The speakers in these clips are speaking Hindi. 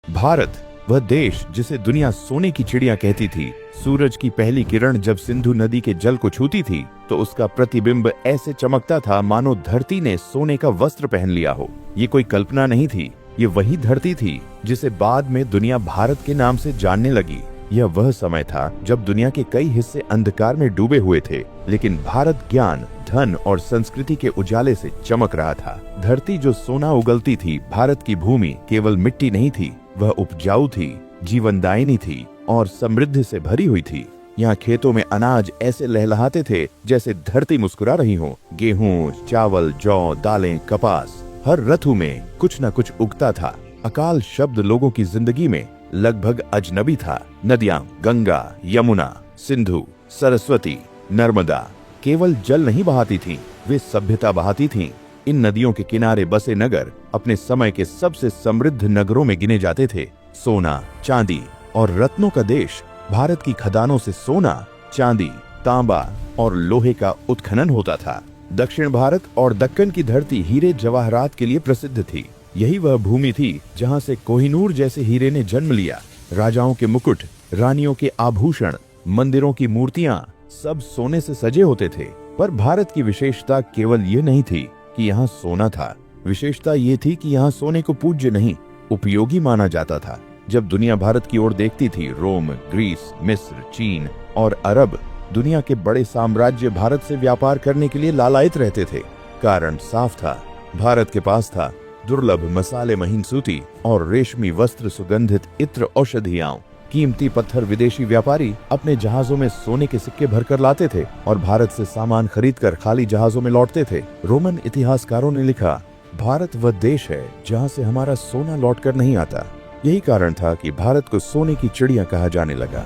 भारत, वह देश जिसे दुनिया सोने की चिड़िया कहती थी। सूरज की पहली किरण जब सिंधु नदी के जल को छूती थी तो उसका प्रतिबिंब ऐसे चमकता था मानो धरती ने सोने का वस्त्र पहन लिया हो। ये कोई कल्पना नहीं थी, ये वही धरती थी जिसे बाद में दुनिया भारत के नाम से जानने लगी। यह वह समय था जब दुनिया के कई हिस्से अंधकार में डूबे हुए थे, लेकिन भारत ज्ञान, धन और संस्कृति के उजाले से चमक रहा था। धरती जो सोना उगलती थी, भारत की भूमि केवल मिट्टी नहीं थी, वह उपजाऊ थी, जीवनदायिनी थी और समृद्धि से भरी हुई थी। यहाँ खेतों में अनाज ऐसे लहलहाते थे जैसे धरती मुस्कुरा रही हो। गेहूं, चावल, जौ, दालें, कपास, हर ऋतु में कुछ न कुछ उगता था। अकाल शब्द लोगों की जिंदगी में लगभग अजनबी था। नदियां गंगा, यमुना, सिंधु, सरस्वती, नर्मदा केवल जल नहीं बहाती थीं, वे सभ्यता बहाती थीं। इन नदियों के किनारे बसे नगर अपने समय के सबसे समृद्ध नगरों में गिने जाते थे। सोना, चांदी और रत्नों का देश। भारत की खदानों से सोना, चांदी, तांबा और लोहे का उत्खनन होता था। दक्षिण भारत और दक्कन की धरती हीरे जवाहरात के लिए प्रसिद्ध थी। यही वह भूमि थी जहां से कोहिनूर जैसे हीरे ने जन्म लिया। राजाओं के मुकुट, रानियों के आभूषण, मंदिरों की मूर्तियां सब सोने से सजे होते थे। पर भारत की विशेषता केवल ये नहीं थी कि यहाँ सोना था। विशेषता ये थी कि यहाँ सोने को पूज्य नहीं, उपयोगी माना जाता था। जब दुनिया भारत की ओर देखती थी, रोम, ग्रीस, मिस्र, चीन और अरब दुनिया के बड़े साम्राज्य भारत से व्यापार करने के लिए लालायित रहते थे। कारण साफ था, भारत के पास था दुर्लभ मसाले, महीन सूती और रेशमी वस्त्र, सुगंधित इत्र, औषधियां, कीमती पत्थर। विदेशी व्यापारी अपने जहाजों में सोने के सिक्के भरकर लाते थे और भारत से सामान खरीदकर खाली जहाजों में लौटते थे। रोमन इतिहासकारों ने लिखा, भारत वह देश है जहां से हमारा सोना लौटकर नहीं आता। यही कारण था कि भारत को सोने की चिड़िया कहा जाने लगा।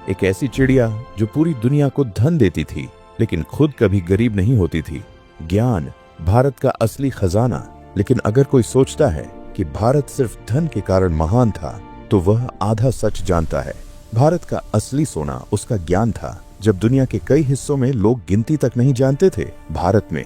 एक ऐसी चिड़िया जो पूरी दुनिया को धन देती थी लेकिन खुद कभी गरीब नहीं होती थी। ज्ञान भारत का असली खजाना। लेकिन अगर कोई सोचता है कि भारत सिर्फ धन के कारण महान था तो वह आधा सच जानता है। भारत का असली सोना उसका ज्ञान था। जब दुनिया के कई हिस्सों में लोग गिनती तक नहीं जानते थे, भारत में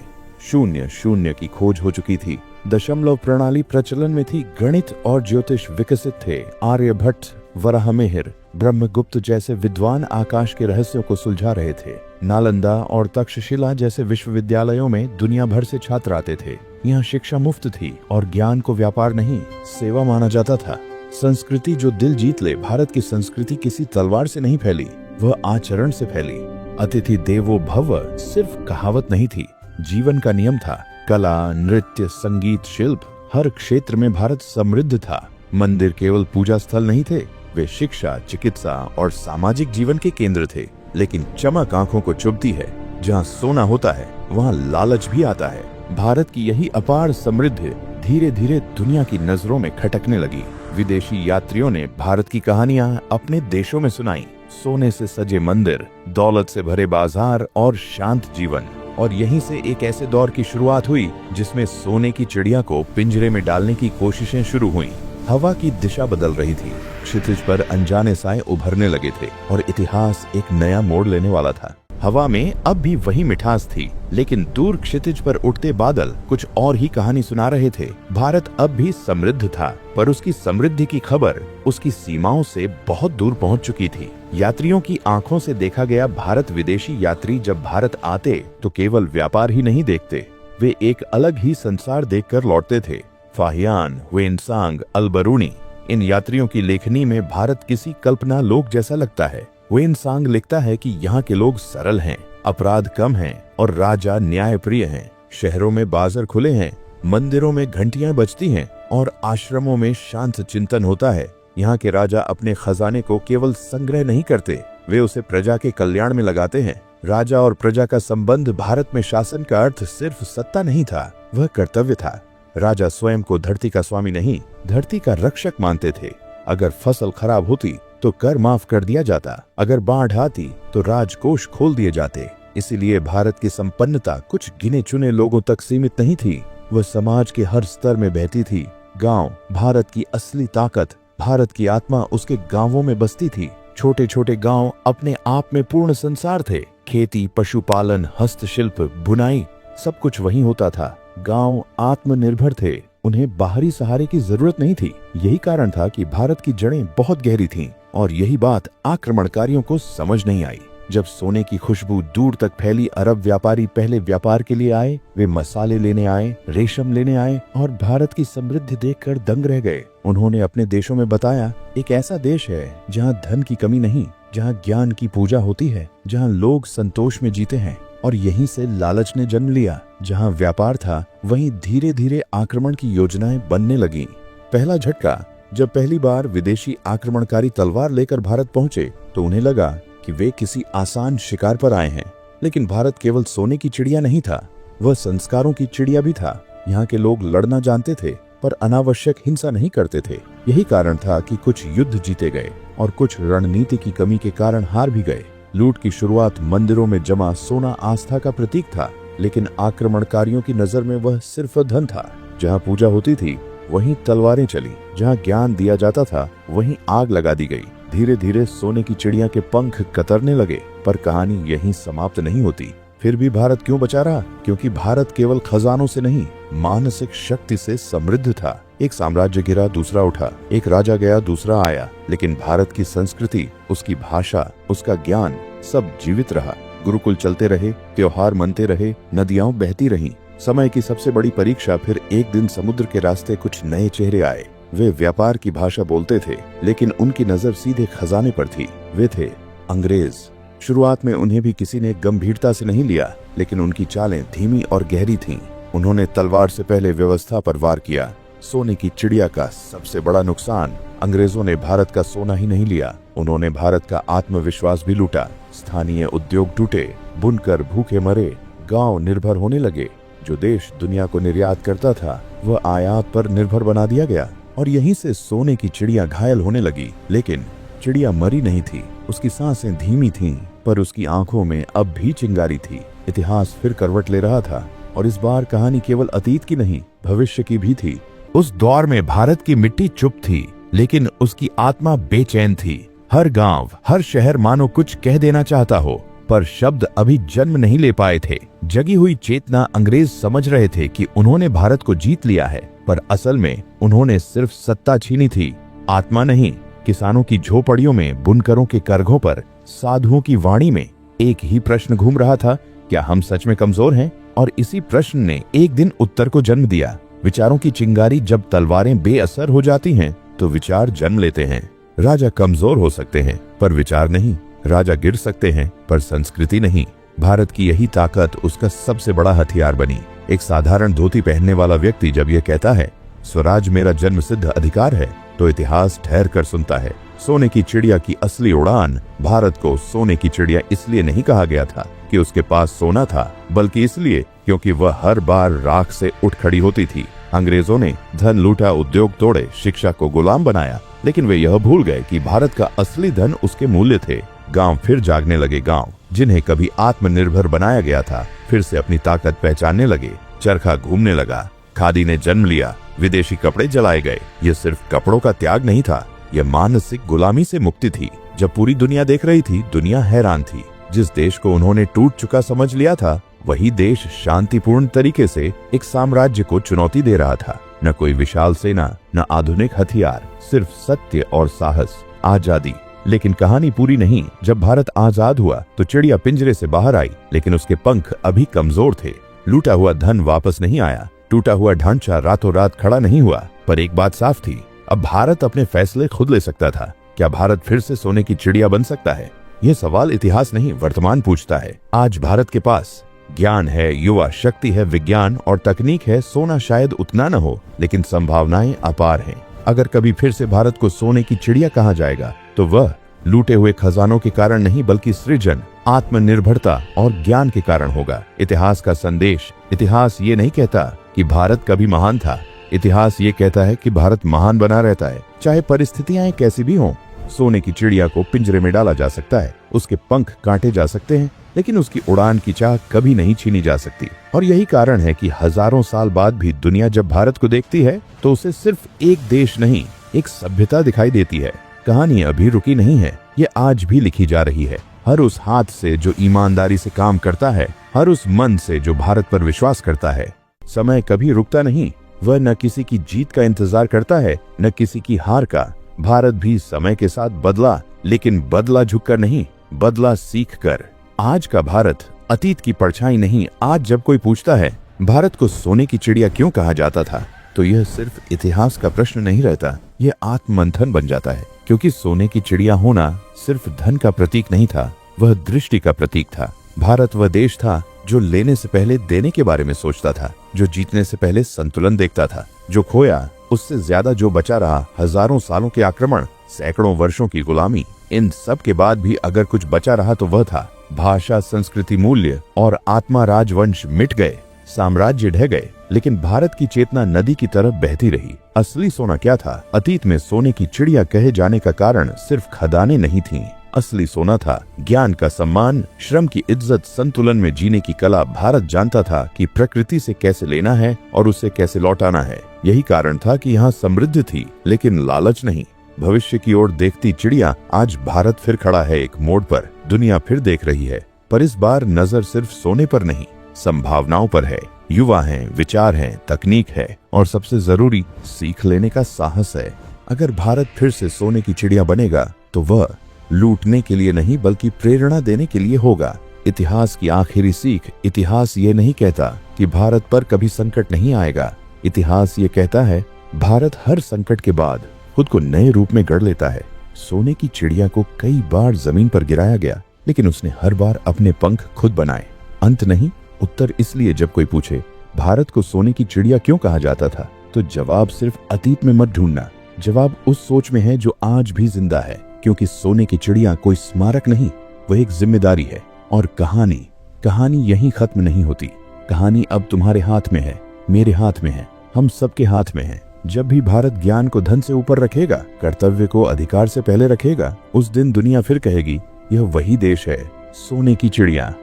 शून्य शून्य की खोज हो चुकी थी। दशमलव प्रणाली प्रचलन में थी। गणित और ज्योतिष विकसित थे। आर्यभट्ट, वराहमिहिर, ब्रह्मगुप्त जैसे विद्वान आकाश के रहस्यों को सुलझा रहे थे। नालंदा और तक्षशिला जैसे विश्वविद्यालयों में दुनिया भर से छात्र आते थे। यहाँ शिक्षा मुफ्त थी और ज्ञान को व्यापार नहीं, सेवा माना जाता था। संस्कृति जो दिल जीत ले। भारत की संस्कृति किसी तलवार से नहीं फैली, वह आचरण से फैली। अतिथि देवो भव सिर्फ कहावत नहीं थी, जीवन का नियम था। कला, नृत्य, संगीत, शिल्प, हर क्षेत्र में भारत समृद्ध था। मंदिर केवल पूजा स्थल नहीं थे, वे शिक्षा, चिकित्सा और सामाजिक जीवन के केंद्र थे। लेकिन चमक आंखों को चुभती है। जहाँ सोना होता है वहाँ लालच भी आता है। भारत की यही अपार समृद्धि धीरे धीरे दुनिया की नजरों में खटकने लगी। विदेशी यात्रियों ने भारत की कहानियां अपने देशों में सुनाई। सोने से सजे मंदिर, दौलत से भरे बाजार और शांत जीवन। और यहीं से एक ऐसे दौर की शुरुआत हुई जिसमें सोने की चिड़िया को पिंजरे में डालने की कोशिशें शुरू हुईं। हवा की दिशा बदल रही थी, क्षितिज पर अनजाने साए उभरने लगे थे और इतिहास एक नया मोड़ लेने वाला था। हवा में अब भी वही मिठास थी, लेकिन दूर क्षितिज पर उठते बादल कुछ और ही कहानी सुना रहे थे। भारत अब भी समृद्ध था, पर उसकी समृद्धि की खबर उसकी सीमाओं से बहुत दूर पहुंच चुकी थी। यात्रियों की आंखों से देखा गया भारत। विदेशी यात्री जब भारत आते तो केवल व्यापार ही नहीं देखते, वे एक अलग ही संसार देखकर लौटते थे। फाहियान, वेनसांग, अलबरूनी, इन यात्रियों की लेखनी में भारत किसी कल्पना लोक जैसा लगता है। वेनसांग लिखता है कि यहाँ के लोग सरल हैं, अपराध कम हैं और राजा न्यायप्रिय हैं। शहरों में बाजार खुले हैं, मंदिरों में घंटियां बजती हैं और आश्रमों में शांत चिंतन होता है। यहाँ के राजा अपने खजाने को केवल संग्रह नहीं करते, वे उसे प्रजा के कल्याण में लगाते हैं। राजा और प्रजा का संबंध भारत में शासन का अर्थ सिर्फ सत्ता नहीं था, वह कर्तव्य था। राजा स्वयं को धरती का स्वामी नहीं, धरती का रक्षक मानते थे। अगर फसल खराब होती तो कर माफ कर दिया जाता, अगर बाढ़ आती तो राजकोष खोल दिए जाते। इसीलिए भारत की संपन्नता कुछ गिने चुने लोगों तक सीमित नहीं थी, वह समाज के हर स्तर में बहती थी। गांव भारत की असली ताकत, भारत की आत्मा उसके गांवों में बसती थी। छोटे छोटे गांव अपने आप में पूर्ण संसार थे। खेती, पशुपालन, हस्तशिल्प, बुनाई, सब कुछ वहीं होता था। गांव आत्मनिर्भर थे। उन्हें बाहरी सहारे की जरूरत नहीं थी। यही कारण था कि भारत की जड़ें बहुत गहरी थीं और यही बात आक्रमणकारियों को समझ नहीं आई। जब सोने की खुशबू दूर तक फैली, अरब व्यापारी पहले व्यापार के लिए आए। वे मसाले लेने आए, रेशम लेने आए और भारत की समृद्धि देखकर दंग रह गए। उन्होंने अपने देशों में बताया, एक ऐसा देश है जहाँ धन की कमी नहीं, जहाँ ज्ञान की पूजा होती है, जहाँ लोग संतोष में जीते हैं। और यहीं से लालच ने जन्म लिया। जहाँ व्यापार था, वहीं धीरे धीरे आक्रमण की योजनाएं बनने लगीं। पहला झटका, जब पहली बार विदेशी आक्रमणकारी तलवार लेकर भारत पहुंचे तो उन्हें लगा कि वे किसी आसान शिकार पर आए हैं। लेकिन भारत केवल सोने की चिड़िया नहीं था, वह संस्कारों की चिड़िया भी था। यहाँ के लोग लड़ना जानते थे पर अनावश्यक हिंसा नहीं करते थे। यही कारण था कि कुछ युद्ध जीते गए और कुछ रणनीति की कमी के कारण हार भी गए। लूट की शुरुआत मंदिरों में जमा सोना आस्था का प्रतीक था, लेकिन आक्रमणकारियों की नजर में वह सिर्फ धन था। जहाँ पूजा होती थी वहीं तलवारें चली, जहाँ ज्ञान दिया जाता था वहीं आग लगा दी गई। धीरे धीरे सोने की चिड़िया के पंख कतरने लगे। पर कहानी यहीं समाप्त नहीं होती। फिर भी भारत क्यों बचा रहा? क्योंकि भारत केवल खजानों से नहीं, मानसिक शक्ति से समृद्ध था। एक साम्राज्य गिरा, दूसरा उठा, एक राजा गया, दूसरा आया, लेकिन भारत की संस्कृति, उसकी भाषा, उसका ज्ञान सब जीवित रहा। गुरुकुल चलते रहे, त्योहार मनते रहे, नदियां बहती रहीं। समय की सबसे बड़ी परीक्षा, फिर एक दिन समुद्र के रास्ते कुछ नए चेहरे आए। वे व्यापार की भाषा बोलते थे, लेकिन उनकी नजर सीधे खजाने पर थी। वे थे अंग्रेज। शुरुआत में उन्हें भी किसी ने गंभीरता से नहीं लिया, लेकिन उनकी चालें धीमी और गहरी थीं। उन्होंने तलवार से पहले व्यवस्था पर वार किया। सोने की चिड़िया का सबसे बड़ा नुकसान, अंग्रेजों ने भारत का सोना ही नहीं लिया, उन्होंने भारत का आत्मविश्वास भी लूटा। स्थानीय उद्योग टूटे, बुनकर भूखे मरे, गांव निर्भर होने लगे। जो देश दुनिया को निर्यात करता था, वह आयात पर निर्भर बना दिया गया। और यहीं से सोने की चिड़िया घायल होने लगी। लेकिन चिड़िया मरी नहीं थी, उसकी सांसें धीमी थीं, पर उसकी आंखों में अब भी चिंगारी थी। इतिहास फिर करवट ले रहा था और इस बार कहानी केवल अतीत की नहीं, भविष्य की भी थी। उस दौर में भारत की मिट्टी चुप थी, लेकिन उसकी आत्मा बेचैन थी। हर गांव, हर शहर मानो कुछ कह देना चाहता हो, पर शब्द अभी जन्म नहीं ले पाए थे। जगी हुई चेतना, अंग्रेज समझ रहे थे कि उन्होंने भारत को जीत लिया है, पर असल में उन्होंने सिर्फ सत्ता छीनी थी, आत्मा नहीं। किसानों की झोपड़ियों में, बुनकरों के करघों पर, साधुओं की वाणी में एक ही प्रश्न घूम रहा था, क्या हम सच में कमजोर हैं? और इसी प्रश्न ने एक दिन उत्तर को जन्म दिया। विचारों की चिंगारी, जब तलवारें बेअसर हो जाती हैं, तो विचार जन्म लेते हैं। राजा कमजोर हो सकते हैं, पर विचार नहीं। राजा गिर सकते हैं, पर संस्कृति नहीं। भारत की यही ताकत उसका सबसे बड़ा हथियार बनी। एक साधारण धोती पहनने वाला व्यक्ति जब यह कहता है, स्वराज मेरा जन्मसिद्ध अधिकार है, तो इतिहास ठहर कर सुनता है। सोने की चिड़िया की असली उड़ान, भारत को सोने की चिड़िया इसलिए नहीं कहा गया था कि उसके पास सोना था, बल्कि इसलिए क्योंकि वह हर बार राख से उठ खड़ी होती थी। अंग्रेजों ने धन लूटा, उद्योग तोड़े, शिक्षा को गुलाम बनाया, लेकिन वे यह भूल गए कि भारत का असली धन उसके मूल्य थे। गांव फिर जागने लगे। गांव जिन्हें कभी आत्मनिर्भर बनाया गया था, फिर से अपनी ताकत पहचानने लगे। चरखा घूमने लगा, खादी ने जन्म लिया, विदेशी कपड़े जलाए गए। यह सिर्फ कपड़ों का त्याग नहीं था, यह मानसिक गुलामी से मुक्ति थी। जब पूरी दुनिया देख रही थी, दुनिया हैरान थी। जिस देश को उन्होंने टूट चुका समझ लिया था, वही देश शांतिपूर्ण तरीके से एक साम्राज्य को चुनौती दे रहा था। न कोई विशाल सेना, न आधुनिक हथियार, सिर्फ सत्य और साहस, आजादी। लेकिन कहानी पूरी नहीं। जब भारत आजाद हुआ तो चिड़िया पिंजरे से बाहर आई, लेकिन उसके पंख अभी कमजोर थे। लूटा हुआ धन वापस नहीं आया, टूटा हुआ ढांचा रातों रात खड़ा नहीं हुआ। पर एक बात साफ थी, अब भारत अपने फैसले खुद ले सकता था। क्या भारत फिर से सोने की चिड़िया बन सकता है? यह सवाल इतिहास नहीं, वर्तमान पूछता है। आज भारत के पास ज्ञान है, युवा शक्ति है, विज्ञान और तकनीक है। सोना शायद उतना न हो, लेकिन संभावनाएं अपार हैं। अगर कभी फिर से भारत को सोने की चिड़िया कहा जाएगा, तो वह लूटे हुए खजानों के कारण नहीं, बल्कि सृजन, आत्मनिर्भरता और ज्ञान के कारण होगा। इतिहास का संदेश, इतिहास ये नहीं कहता कि भारत कभी महान था। इतिहास ये कहता है कि भारत महान बना रहता है, चाहे परिस्थितियां कैसी भी हों। सोने की चिड़िया को पिंजरे में डाला जा सकता है, उसके पंख काटे जा सकते हैं, लेकिन उसकी उड़ान की चाह कभी नहीं छीनी जा सकती। और यही कारण है कि हजारों साल बाद भी दुनिया जब भारत को देखती है, तो उसे सिर्फ एक देश नहीं, एक सभ्यता दिखाई देती है। कहानी अभी रुकी नहीं है, ये आज भी लिखी जा रही है। हर उस हाथ से जो ईमानदारी से काम करता है, हर उस मन से जो भारत पर विश्वास करता है। समय कभी रुकता नहीं, वह न किसी की जीत का इंतजार करता है न किसी की हार का। भारत भी समय के साथ बदला, लेकिन बदला झुककर नहीं, बदला सीखकर। आज का भारत अतीत की परछाई नहीं। आज जब कोई पूछता है भारत को सोने की चिड़िया क्यों कहा जाता था, तो यह सिर्फ इतिहास का प्रश्न नहीं रहता, यह आत्ममंथन बन जाता है। क्योंकि सोने की चिड़िया होना सिर्फ धन का प्रतीक नहीं था, वह दृष्टि का प्रतीक था। भारत वह देश था जो लेने से पहले देने के बारे में सोचता था, जो जीतने से पहले संतुलन देखता था, जो खोया उससे ज्यादा जो बचा रहा। हजारों सालों के आक्रमण, सैकड़ों वर्षों की गुलामी, इन सब के बाद भी अगर कुछ बचा रहा तो वह था भाषा, संस्कृति, मूल्य और आत्मा। राजवंश मिट गए, साम्राज्य ढह गए, लेकिन भारत की चेतना नदी की तरफ बहती रही। असली सोना क्या था? अतीत में सोने की चिड़िया कहे जाने का कारण सिर्फ खदानें नहीं थीं। असली सोना था ज्ञान का सम्मान, श्रम की इज्जत, संतुलन में जीने की कला। भारत जानता था कि प्रकृति से कैसे लेना है और उसे कैसे लौटाना है। यही कारण था कि यहाँ समृद्धि थी, लेकिन लालच नहीं। भविष्य की ओर देखती चिड़िया। आज भारत फिर खड़ा है एक मोड़ पर। दुनिया फिर देख रही है, पर इस बार नजर सिर्फ सोने पर नहीं, संभावनाओं पर है। युवा हैं, विचार हैं, तकनीक है और सबसे जरूरी सीख लेने का साहस है। अगर भारत फिर से सोने की चिड़िया बनेगा तो वह लूटने के लिए नहीं बल्कि प्रेरणा देने के लिए होगा। इतिहास की आखिरी सीख। इतिहास ये नहीं कहता कि भारत पर कभी संकट नहीं आएगा। इतिहास ये कहता है भारत हर संकट के बाद खुद को नए रूप में गढ़ लेता है। सोने की चिड़िया को कई बार जमीन पर गिराया गया, लेकिन उसने हर बार अपने पंख खुद बनाए। अंत नहीं, उत्तर। इसलिए जब कोई पूछे भारत को सोने की चिड़िया क्यों कहा जाता था, तो जवाब सिर्फ अतीत में मत ढूंढना, जवाब उस सोच में है जो आज भी जिंदा है। क्योंकि सोने की चिड़िया कोई स्मारक नहीं, वह एक जिम्मेदारी है। और कहानी यहीं खत्म नहीं होती। कहानी अब तुम्हारे हाथ में है, मेरे हाथ में है, हम सबके हाथ में है। जब भी भारत ज्ञान को धन से ऊपर रखेगा, कर्तव्य को अधिकार से पहले रखेगा, उस दिन दुनिया फिर कहेगी यह वही देश है, सोने की चिड़िया।